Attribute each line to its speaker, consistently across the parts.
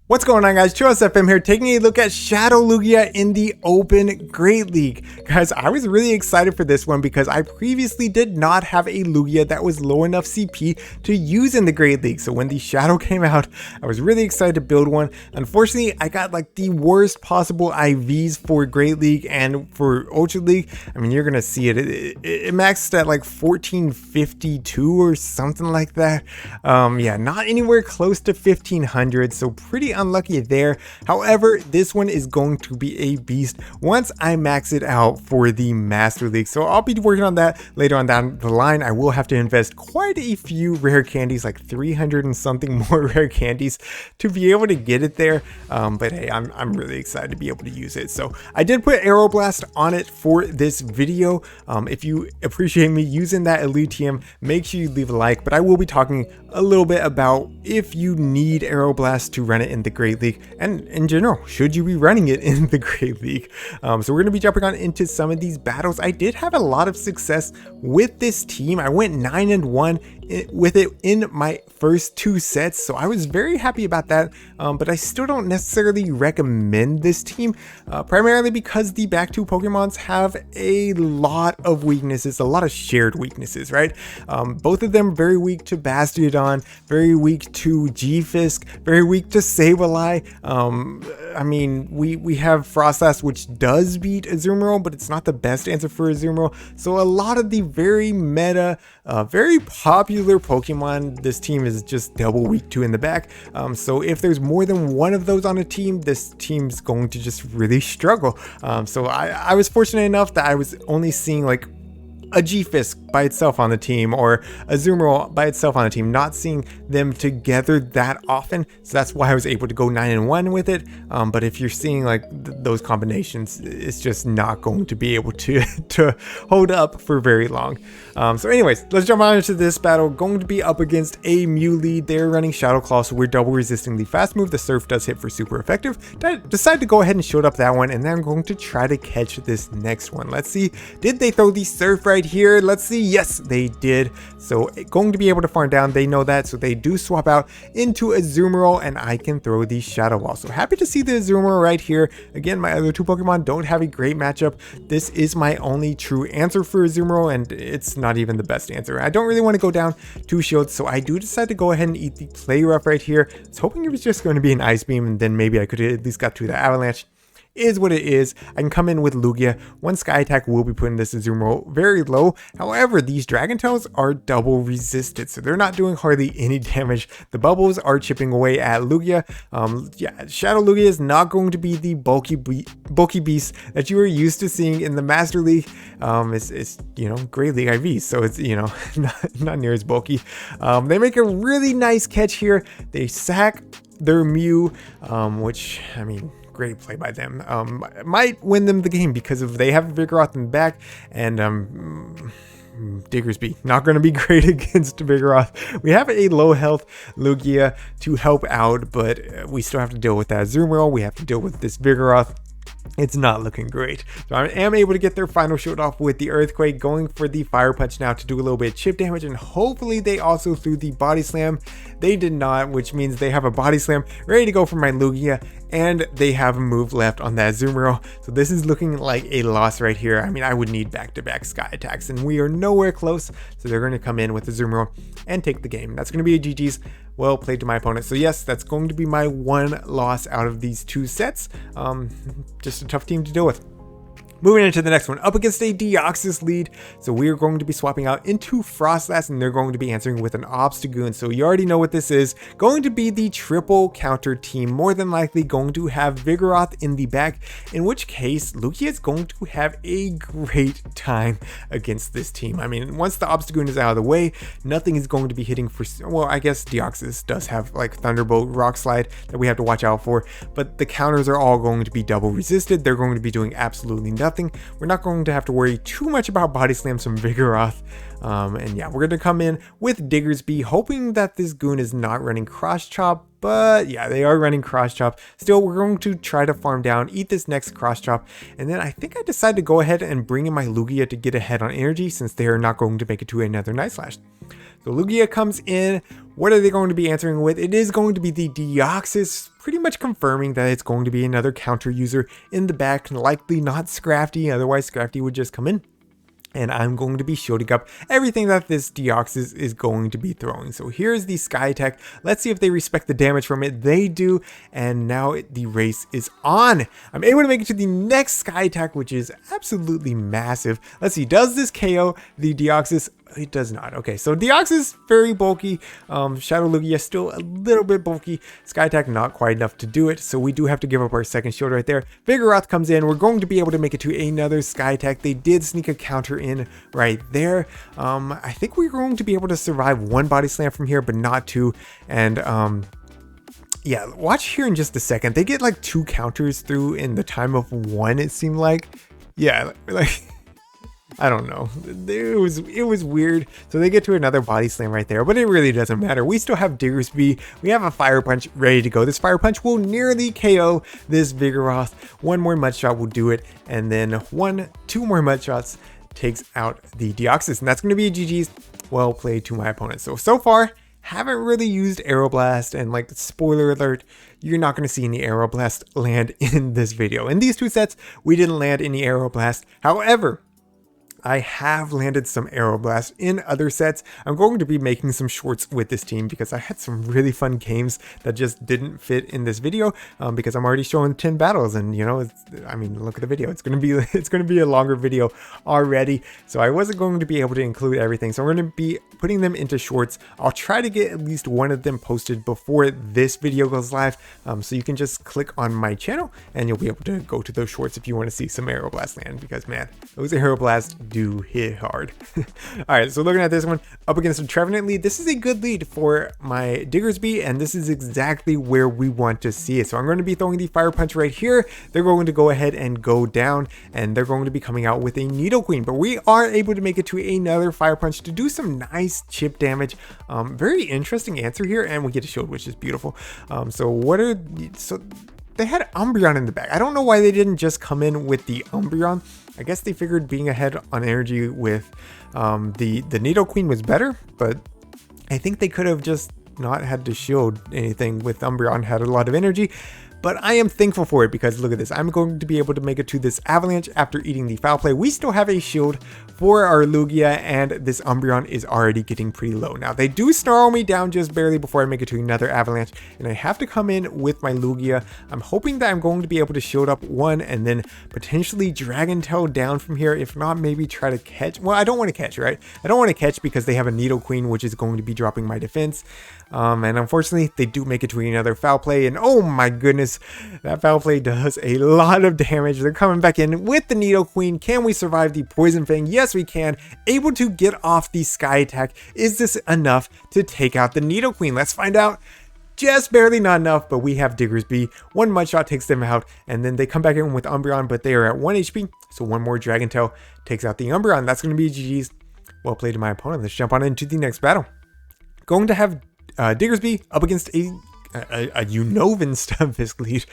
Speaker 1: What's going on, guys? FM here, taking a look at Shadow Lugia in the Open Great League. Guys, I was really excited for this one because I previously did not have a Lugia that was low enough CP to use in the Great League. So when the Shadow came out, I was really excited to build one. Unfortunately, I got like the worst possible IVs for Great League and for Ultra League. I mean, you're gonna see it. It maxed at like 1452 or something like that. Yeah, not anywhere close to 1500. So pretty unlucky there. However, this one is going to be a beast once I max it out for the Master League. So I'll be working on that later on down the line. I will have to invest quite a few rare candies, like 300 and something more rare candies to be able to get it there. But hey, I'm really excited to be able to use it. So I did put Aeroblast on it for this video. If you appreciate me using that Elite TM, make sure you leave a like. But I will be talking a little bit about if you need Aeroblast to run it in the Great League, and in general, should you be running it in the Great League. So we're going to be jumping on into some of these battles. I did have a lot of success with this team. I went 9-1 with it in my first two sets, so I was very happy about that. But I still don't necessarily recommend this team, primarily because the back two Pokemons have a lot of weaknesses, a lot of shared weaknesses, right? Both of them very weak to Bastiodon, very weak to G-Fisk, very weak to Sableye. I mean, we have Frostlass, which does beat Azumarill, but it's not the best answer for Azumarill. So a lot of the very meta, very popular Pokemon, this team is just double weak to in the back. So if there's more than one of those on a team, this team's going to just really struggle. So I was fortunate enough that I was only seeing like a G-Fisk by itself on the team or a Azumarill by itself on the team, not seeing them together that often. So that's why I was able to go 9-1 with it. But if you're seeing like those combinations, it's just not going to be able to hold up for very long. So anyways, let's jump on into this battle. Going to be up against a Mew lead. They're running Shadow Claw, so we're double resisting the fast move. The Surf does hit for super effective. Decided to go ahead and shoot up that one, and then I'm going to try to catch this next one. Let's see, did they throw the Surf right here? Let's see. Yes, they did. So going to be able to farm down. They know that, so they do swap out into Azumarill, and I can throw the Shadow Wall. So happy to see the Azumarill right here. Again, my other two Pokemon don't have a great matchup. This is my only true answer for Azumarill, and it's not even the best answer. I don't really want to go down two shields, so I do decide to go ahead and eat the Play Rough right here. I was hoping it was just going to be an Ice Beam, and then maybe I could at least got to the Avalanche. Is what it is. I can come in with Lugia. One Sky Attack will be putting this Azumarill very low. However, these Dragon Tails are double resisted, so they're not doing hardly any damage. The bubbles are chipping away at Lugia. Yeah, Shadow Lugia is not going to be the bulky beast that you are used to seeing in the Master League. It's you know, Great League IV, so it's, you know, not near as bulky. They make a really nice catch here. They sack their Mew, which, I mean, great play by them. Might win them the game because of they have Vigoroth in the back, and Diggersby not going to be great against Vigoroth. We have a low health Lugia to help out, but we still have to deal with that Azumarill. We have to deal with this Vigoroth. It's not looking great. So I am able to get their final shield off with the Earthquake, going for the Fire Punch now to do a little bit of chip damage, and hopefully they also threw the Body Slam. They did not, which means they have a Body Slam ready to go for my Lugia, and they have a move left on that Azumarill. So this is looking like a loss right here. I mean, I would need back-to-back Sky Attacks, and we are nowhere close. So they're going to come in with the Azumarill and take the game. That's going to be a GG's. Well played to my opponent. So yes, that's going to be my one loss out of these two sets. Just a tough team to deal with. Moving into the next one, up against a Deoxys lead. So we are going to be swapping out into Frostlass, and they're going to be answering with an Obstagoon. So you already know what this is. Going to be the triple counter team, more than likely going to have Vigoroth in the back, in which case Lugia is going to have a great time against this team. I mean, once the Obstagoon is out of the way, nothing is going to be hitting for, well, I guess Deoxys does have like Thunderbolt, Rock Slide that we have to watch out for, but the counters are all going to be double resisted. They're going to be doing absolutely nothing. We're not going to have to worry too much about Body Slams from Vigoroth. And yeah, we're going to come in with Diggersby, hoping that this Goon is not running Cross Chop, but yeah, they are running Cross Chop. Still, we're going to try to farm down, eat this next Cross Chop, and then I think I decided to go ahead and bring in my Lugia to get ahead on energy, since they are not going to make it to another Night Slash. So Lugia comes in. What are they going to be answering with? It is going to be the Deoxys, pretty much confirming that it's going to be another counter user in the back, likely not Scrafty, otherwise Scrafty would just come in. And I'm going to be shielding up everything that this Deoxys is going to be throwing. So here's the Sky Attack. Let's see if they respect the damage from it. They do. And now the race is on. I'm able to make it to the next Sky Attack, which is absolutely massive. Let's see. Does this KO the Deoxys? It does not. Okay, so Deoxys, very bulky. Shadow Lugia, still a little bit bulky. Sky Attack, not quite enough to do it. So we do have to give up our second shield right there. Vigoroth comes in. We're going to be able to make it to another Sky Attack. They did sneak a counter in right there. I think we're going to be able to survive one Body Slam from here, but not two. And yeah, watch here in just a second. They get like 2 counters through in the time of 1, it seemed like. Yeah, like... I don't know. It was weird. So they get to another Body Slam right there, but it really doesn't matter. We still have Diggersby. We have a Fire Punch ready to go. This Fire Punch will nearly KO this Vigoroth. 1 more Mud Shot will do it, and then 2 more Mud Shots takes out the Deoxys, and that's going to be a GG's. Well played to my opponent. So far, haven't really used Aeroblast, and like, spoiler alert, you're not going to see any Aeroblast land in this video. In these 2 sets, we didn't land any Aeroblast. However, I have landed some Aeroblast in other sets. I'm going to be making some shorts with this team because I had some really fun games that just didn't fit in this video because I'm already showing 10 battles, and you know, I mean, look at the video. It's going to be a longer video already. So I wasn't going to be able to include everything. So I'm going to be putting them into shorts. I'll try to get at least one of them posted before this video goes live. So you can just click on my channel and you'll be able to go to those shorts if you want to see some Aeroblast land, because man, those Aeroblast do hit hard. All right, so looking at this one up against a Trevenant lead, this is a good lead for my Diggersby, and this is exactly where we want to see it. So I'm going to be throwing the Fire Punch right here. They're going to go ahead and go down, and they're going to be coming out with a Nidoqueen, but we are able to make it to another Fire Punch to do some nice chip damage. Very interesting answer here, and we get a shield, which is beautiful. So they had Umbreon in the back. I don't know why they didn't just come in with the Umbreon. I guess they figured being ahead on energy with the Nidoqueen was better, but I think they could have just not had to shield anything with Umbreon, had a lot of energy. But I am thankful for it because look at this. I'm going to be able to make it to this Avalanche after eating the Foul Play. We still have a shield for our Lugia, and this Umbreon is already getting pretty low. Now, they do snarl me down just barely before I make it to another Avalanche, and I have to come in with my Lugia. I'm hoping that I'm going to be able to shield up one and then potentially Dragon Tail down from here. If not, maybe try to catch. Well, I don't want to catch, right? I don't want to catch because they have a Nidoqueen, which is going to be dropping my defense. And unfortunately, they do make it to another Foul Play, and oh my goodness, that Foul Play does a lot of damage. They're coming back in with the Nidoqueen. Can we survive the Poison Fang? Yes, we can. Able to get off the Sky Attack. Is this enough to take out the Nidoqueen? Let's find out. Just barely, not enough, but we have Diggersby. One Mud Shot takes them out, and then they come back in with Umbreon, but they are at 1 HP, so one more Dragon Tail takes out the Umbreon. That's going to be GG's. Well played to my opponent. Let's jump on into the next battle. Going to have Diggersby up against a Unnovan Stunfisk lead.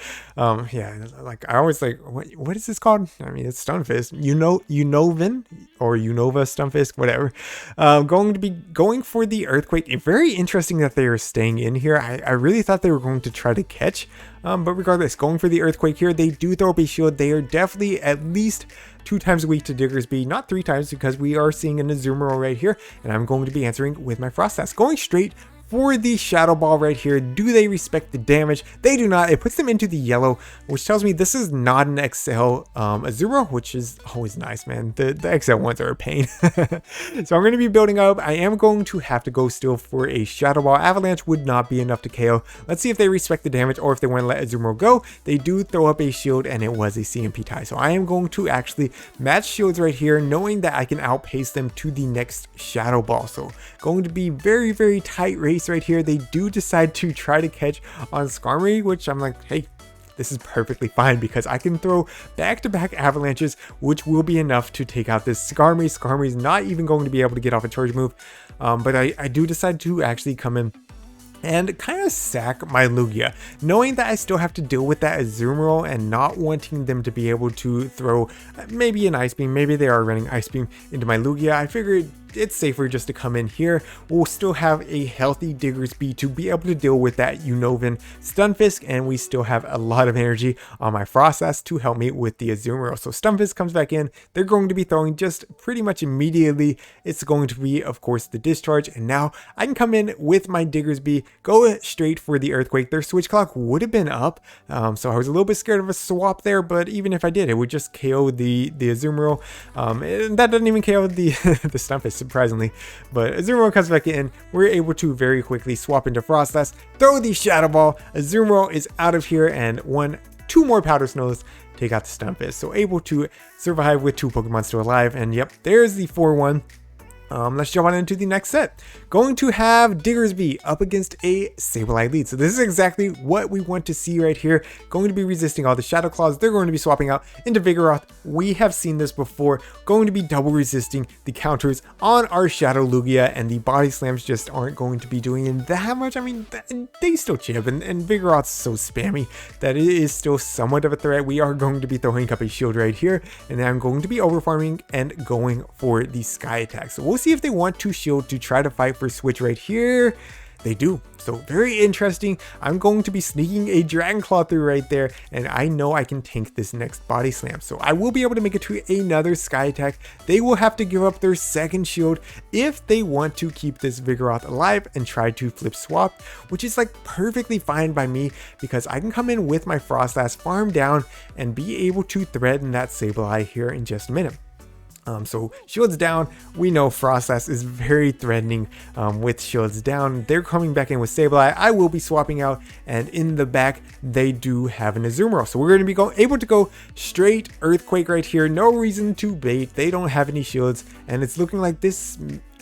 Speaker 1: Yeah, like I always like, what is this called? I mean, it's Stunfisk. Unnovan or Unova Stunfisk, whatever. Going to be going for the Earthquake. Very interesting that they are staying in here. I really thought they were going to try to catch, but regardless, going for the Earthquake here. They do throw up a shield. They are definitely at least 2 times weak to Diggersby, not 3 times, because we are seeing an Azumarill right here, and I'm going to be answering with my Frost Dance. Going straight for the Shadow Ball right here. Do they respect the damage? They do not. It puts them into the yellow, which tells me this is not an XL Azumarill, which is always nice, man. The XL ones are a pain. So I'm going to be building up. I am going to have to go still for a Shadow Ball. Avalanche would not be enough to KO. Let's see if they respect the damage or if they want to let Azumarill go. They do throw up a shield, and it was a CMP tie. So I am going to actually match shields right here, knowing that I can outpace them to the next Shadow Ball. So going to be very, very tight race right here. They do decide to try to catch on Skarmory, which I'm like, hey, this is perfectly fine because I can throw back-to-back avalanches, which will be enough to take out this Skarmory. Skarmory's not even going to be able to get off a charge move, but I do decide to actually come in and kind of sack my Lugia, knowing that I still have to deal with that Azumarill and not wanting them to be able to throw maybe an Ice Beam. Maybe they are running Ice Beam into my Lugia. I figured it's safer just to come in here. We'll still have a healthy Diggersby to be able to deal with that Unova Stunfisk, and we still have a lot of energy on my Frostlass to help me with the Azumarill. So Stunfisk comes back in. They're going to be throwing just pretty much immediately. It's going to be, of course, the discharge, and now I can come in with my Diggersby, go straight for the Earthquake. Their switch clock would have been up, so I was a little bit scared of a swap there, but even if I did, it would just KO the Azumarill. And that doesn't even KO the the Stunfisk, surprisingly. But Azumarill comes back in. We're able to very quickly swap into Frostlass, throw the Shadow Ball. Azumarill is out of here, and two more Powder Snows take out the Stunfisk. So able to survive with 2 Pokemon still alive. And yep, there's the 4-1. Let's jump on into the next set. Going to have Diggersby up against a Sableye lead. So this is exactly what we want to see right here. Going to be resisting all the Shadow Claws. They're going to be swapping out into Vigoroth. We have seen this before. Going to be double resisting the counters on our Shadow Lugia, and the Body Slams just aren't going to be doing that much. I mean, they still chip, and Vigoroth's so spammy that it is still somewhat of a threat. We are going to be throwing up a shield right here, and I'm going to be overfarming and going for the Sky Attack. So we'll see if they want to shield to try to fight for switch right here. They do. So very interesting. I'm going to be sneaking a Dragon Claw through right there, and I know I can tank this next Body Slam. So I will be able to make it to another Sky Attack. They will have to give up their second shield if they want to keep this Vigoroth alive and try to flip swap, which is like perfectly fine by me because I can come in with my Frostlass, farm down, and be able to threaten that Sableye here in just a minute. So shields down, we know Frostlass is very threatening with shields down. They're coming back in with Sableye. I will be swapping out, and in the back they do have an Azumarill. So we're going to be able to go straight Earthquake right here. No reason to bait. They don't have any shields, and it's looking like this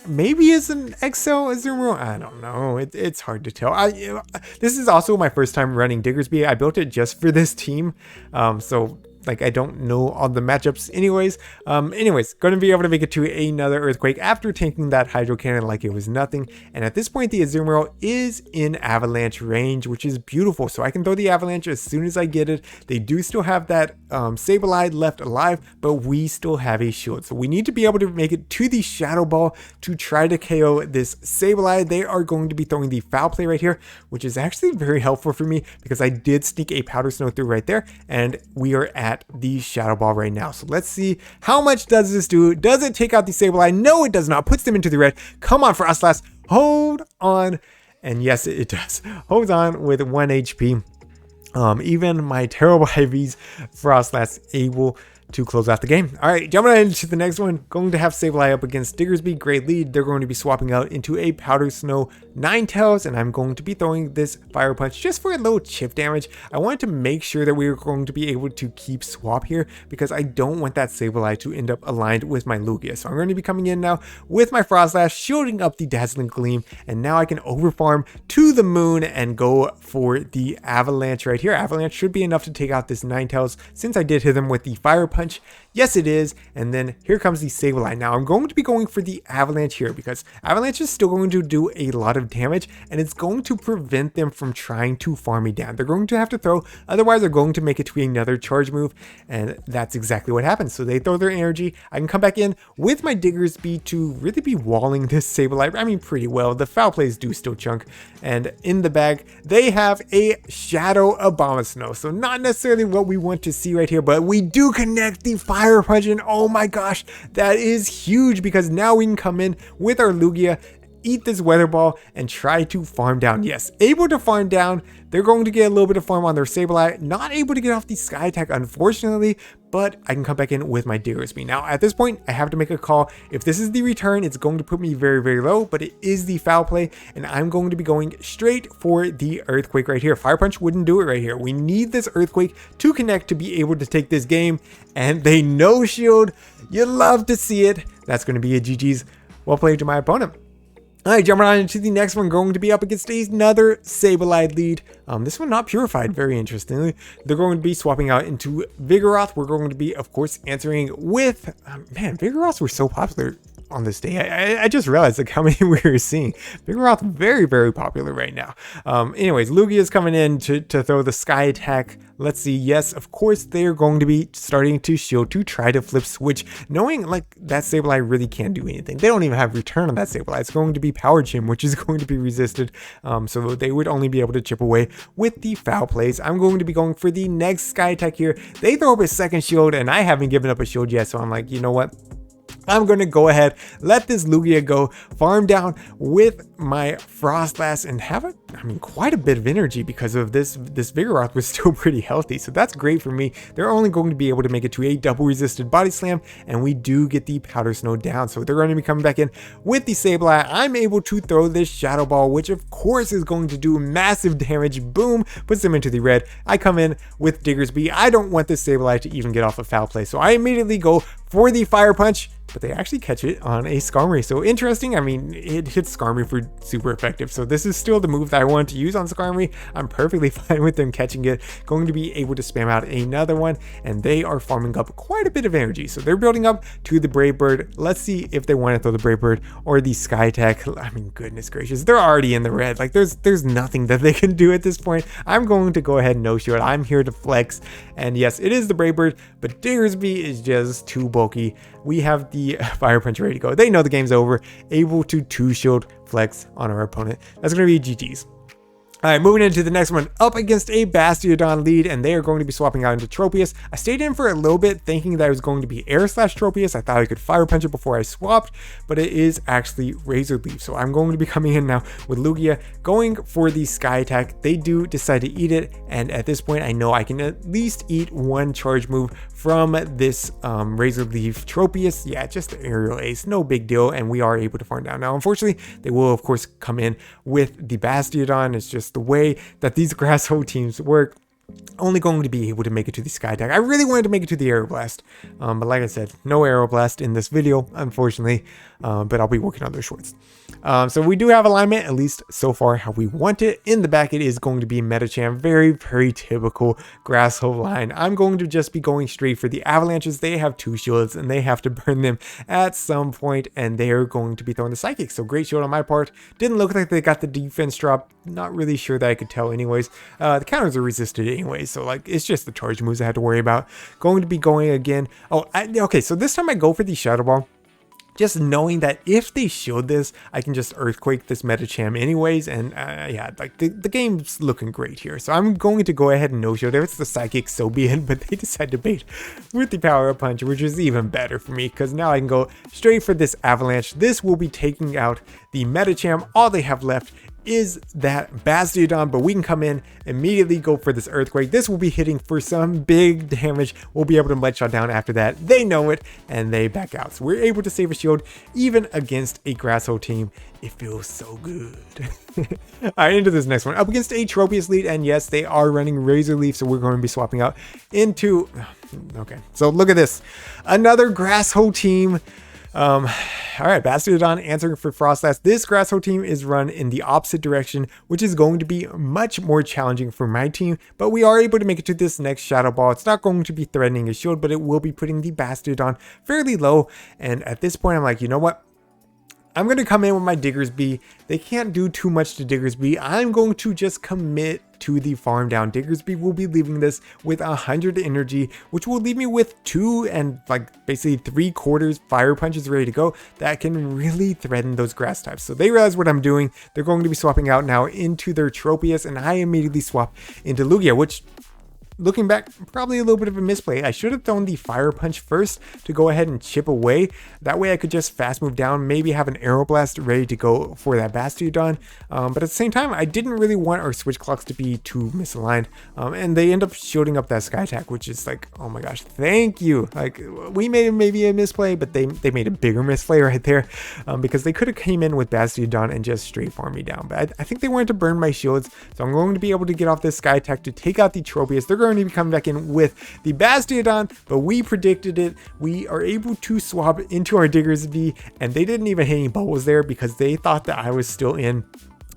Speaker 1: maybe is an XL Azumarill. I don't know. It's hard to tell. This is also my first time running Diggersby. I built it just for this team, so like I don't know all the matchups anyways. Going to be able to make it to another Earthquake after tanking that Hydro Cannon like it was nothing. And at this point, the Azumarill is in Avalanche range, which is beautiful. So I can throw the Avalanche as soon as I get it. They do still have that Sableye left alive, but we still have a shield. So we need to be able to make it to the Shadow Ball to try to KO this Sableye. They are going to be throwing the Foul Play right here, which is actually very helpful for me because I did sneak a Powder Snow through right there, and we are at the Shadow Ball right now. So let's see, how much does this do? Does it take out the Sableye? No, it does not. Puts them into the red. Come on, Frostlass. Hold on. And yes, it does. Holds on with 1 HP. Even my terrible IVs, Frostlass able to close out the game. All right, jumping right into the next one. Going to have Sableye up against Diggersby. Great lead. They're going to be swapping out into a Powder Snow Ninetales, and I'm going to be throwing this Fire Punch just for a little chip damage. I wanted to make sure that we were going to be able to keep swap here because I don't want that Sableye to end up aligned with my Lugia. So I'm going to be coming in now with my Frostlass, shielding up the Dazzling Gleam, and now I can overfarm to the moon and go for the Avalanche right here. Avalanche should be enough to take out this Ninetales since I did hit them with the Fire Punch. Yes, it is. And then here comes the Sableye. Now I'm going to be going for the Avalanche here because Avalanche is still going to do a lot of damage, and it's going to prevent them from trying to farm me down. They're going to have to throw, otherwise they're going to make it to another charge move, and that's exactly what happens. So they throw their energy. I can come back in with my Diggersby to really be walling this Sableye. I mean, pretty well. The Foul Plays do still chunk, and in the bag they have a Shadow Abomasnow. So not necessarily what we want to see right here, but we do connect the Fire Punch, and oh my gosh, that is huge because now we can come in with our Lugia, eat this Weather Ball, and try to farm down. Yes, able to farm down. They're going to get a little bit of farm on their Sableye. Not able to get off the Sky Attack, unfortunately, but I can come back in with my Diggersby. Now, at this point, I have to make a call. If this is the return, it's going to put me very, very low, but it is the Foul Play, and I'm going to be going straight for the Earthquake right here. Fire Punch wouldn't do it right here. We need this Earthquake to connect to be able to take this game, and they no shield. You love to see it. That's going to be a GG's. Well played to my opponent. Alright, jumping on into the next one, going to be up against another Sableye lead. This one not purified, very interestingly. They're going to be swapping out into Vigoroth. We're going to be, of course, answering with... man, Vigoroths were so popular on this day. I just realized like how many we were seeing. Vigoroth very, very popular right now. Anyways, Lugia is coming in to throw the Sky Attack. Let's see. Yes, of course, they're going to be starting to shield to try to flip switch, knowing like that Sableye really can't do anything. They don't even have return on that Sableye. It's going to be Power Gym, which is going to be resisted. So they would only be able to chip away with the foul plays. I'm going to be going for the next Sky Attack here. They throw up a second shield, and I haven't given up a shield yet. So I'm like, you know what? I'm going to go ahead, let this Lugia go, farm down with my Frostlass, and have quite a bit of energy because of this Vigoroth was still pretty healthy. So that's great for me. They're only going to be able to make it to a double resisted body slam, and we do get the Powder Snow down. So they're going to be coming back in with the Sableye. I'm able to throw this Shadow Ball, which of course is going to do massive damage. Boom, puts them into the red. I come in with Diggersby. I don't want this Sableye to even get off a foul play. So I immediately go for the Fire Punch, but they actually catch it on a Skarmory. So interesting. I mean, it hits Skarmory for super effective. So this is still the move that I want to use on Skarmory. I'm perfectly fine with them catching it. Going to be able to spam out another one, and they are farming up quite a bit of energy. So they're building up to the Brave Bird. Let's see if they want to throw the Brave Bird or the Sky Attack. I mean, goodness gracious, they're already in the red. Like there's nothing that they can do at this point. I'm going to go ahead and no shield. I'm here to flex. And yes, it is the Brave Bird, but Diggersby is just too bulky. We have the Fire Punch ready to go. They know the game's over. Able to 2-shield flex on our opponent. That's going to be GG's. All right, moving into the next one, up against a Bastiodon lead, and they are going to be swapping out into Tropius. I stayed in for a little bit thinking that it was going to be Air/Tropius. I thought I could Fire Punch it before I swapped, but it is actually Razor Leaf. So I'm going to be coming in now with Lugia, going for the Sky Attack. They do decide to eat it, and at this point, I know I can at least eat one charge move from this Razor Leaf Tropius. Yeah, just the Aerial Ace, no big deal, and we are able to farm down. Now, unfortunately, they will, of course, come in with the Bastiodon. It's just the way that these Grass Hoe teams work. Only going to be able to make it to the Sky Attack. I really wanted to make it to the Aeroblast, but like I said, no Aeroblast in this video, unfortunately, but I'll be working on those shorts. So we do have alignment, at least so far how we want it. In the back, it is going to be Medicham. Very, very typical Grass Hoe line. I'm going to just be going straight for the Avalanches. They have 2 shields, and they have to burn them at some point, and they are going to be throwing the Psychic. So great shield on my part. Didn't look like they got the defense drop. Not really sure that I could tell anyways. The counters are resisted anyways, so like it's just the charge moves I had to worry about. Going to be going again. Oh, okay, so this time I go for the Shadow Ball, just knowing that if they shield this, I can just Earthquake this Medicham anyways, and yeah, like the game's looking great here. So I'm going to go ahead and no shield. If it's the Psychic, so be it, but they decide to bait with the Power Punch, which is even better for me, because now I can go straight for this Avalanche. This will be taking out the Medicham. All they have left is that Bastiodon, but we can come in, immediately go for this Earthquake. This will be hitting for some big damage. We'll be able to Mud Shot down after that. They know it, and they back out. So we're able to save a shield, even against a Grass Hoe team. It feels so good. All right, into this next one. Up against a Tropius lead, and yes, they are running Razor Leaf, so we're going to be swapping out into... Okay, so look at this. Another Grass Hoe team. All right, Bastiodon answering for Frostlass. This Grass Hoe team is run in the opposite direction, which is going to be much more challenging for my team, but we are able to make it to this next Shadow Ball. It's not going to be threatening a shield, but it will be putting the Bastiodon fairly low, and at this point, I'm like, you know what? I'm going to come in with my Diggersby. They can't do too much to Diggersby. I'm going to just commit to the farm down. Diggersby will be leaving this with 100 energy, which will leave me with 2 and like basically 3/4 Fire Punches ready to go that can really threaten those grass types. So they realize what I'm doing. They're going to be swapping out now into their Tropius, and I immediately swap into Lugia, which... looking back, probably a little bit of a misplay. I should have thrown the Fire Punch first to go ahead and chip away. That way I could just fast move down, maybe have an Aeroblast ready to go for that Bastiodon. But at the same time, I didn't really want our switch clocks to be too misaligned. And they end up shielding up that Sky Attack, which is like, oh my gosh, thank you. Like, we made maybe a misplay, but they made a bigger misplay right there, because they could have came in with Bastiodon and just straight farm me down. But I think they wanted to burn my shields, so I'm going to be able to get off this Sky Attack to take out the Tropius. They're going to be coming back in with the Bastiodon, but we predicted it. We are able to swap into our Diggersby, and they didn't even hit any bubbles there because they thought that I was still in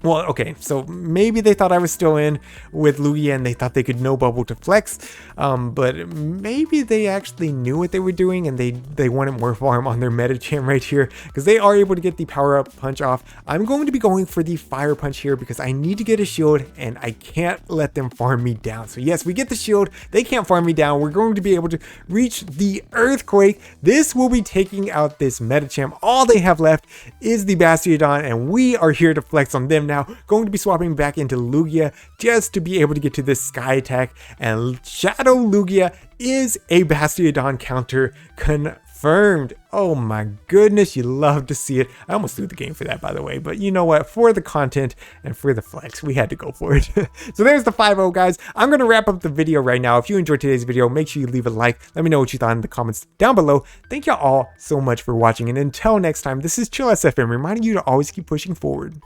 Speaker 1: Well, okay, so maybe they thought I was still in with Lugia and they thought they could no bubble to flex, but maybe they actually knew what they were doing and they wanted more farm on their Medicham right here, because they are able to get the power up punch off. I'm going to be going for the fire punch here because I need to get a shield and I can't let them farm me down. So yes, we get the shield, they can't farm me down. We're going to be able to reach the earthquake. This will be taking out this Medicham. All they have left is the Bastiodon and we are here to flex on them now. Going to be swapping back into Lugia just to be able to get to this sky attack, and Shadow Lugia is a Bastiodon counter confirmed. Oh my goodness, you love to see it. I almost threw the game for that, by the way, but you know what, for the content and for the flex, we had to go for it. So there's the 5-0, guys. I'm going to wrap up the video right now. If you enjoyed today's video, make sure you leave a like. Let me know what you thought in the comments down below. Thank you all so much for watching, and until next time, this is Chill SFM reminding you to always keep pushing forward.